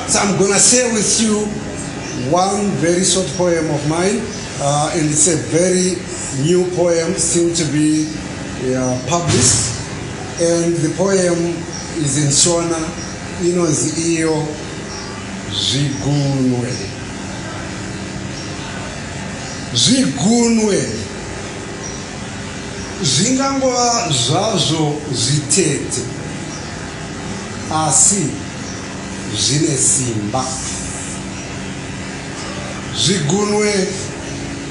So I'm gonna share with you one very short poem of mine, and it's a very new poem, soon to be published. And the poem is in Shona, is iyo zvigunwe. Zvigunwe zvingangova zvazvo zvitete, asi zvine simba. Zvigunwe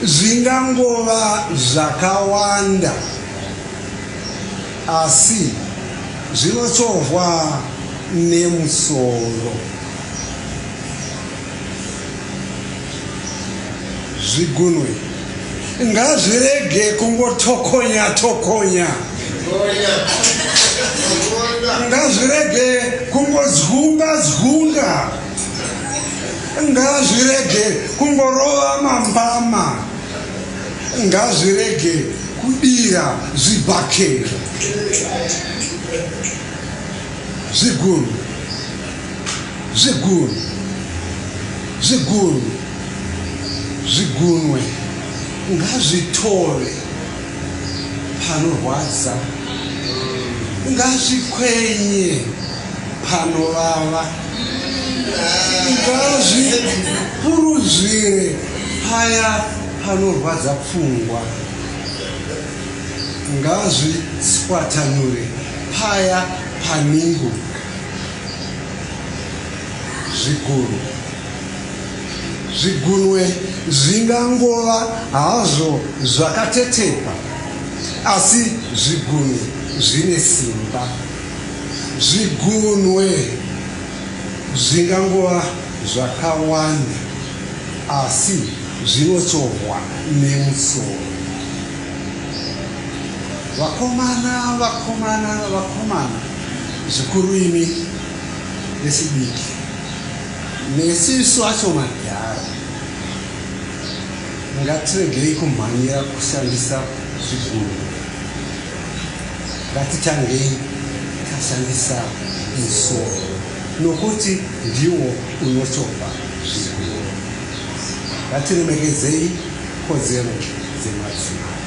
zvingangova zvakawanda, asi zvinochovhwa nemusoro. Zvigunwe ngazvirege kungotokonya tokonya, ngazvirege kungodzunga dzunga, ngazvirege kungorova mambama, ngazvirege kudira zvibhakera. Zvigunwe, zvigunwe, zvigunwe, zvigunwe ngazvitore panorwadza, ngazvikwenye panovava, ngazvipuruzvire paya panorwadza pfungwa, ngazviswatanure paya paningo. Zvigunwe, zvigunwe zvingangova hazvo zvakatetepa, asi zvigunwe zvine simba. Zvigunwe zvingangova zvakawanda, asi zvinochovhwa nemusoro. Vakomana, vakomana, vakomana, zvikuru imi nesidiki, nesisu acho madhara, ngatiregei kumhanyira kushandisa zvigunwe. Ngatitangei tashandisa musoro, nokuti ndiwo unochovha zvigunwe. Ngatiremekedzei kodzero dzemadzimai.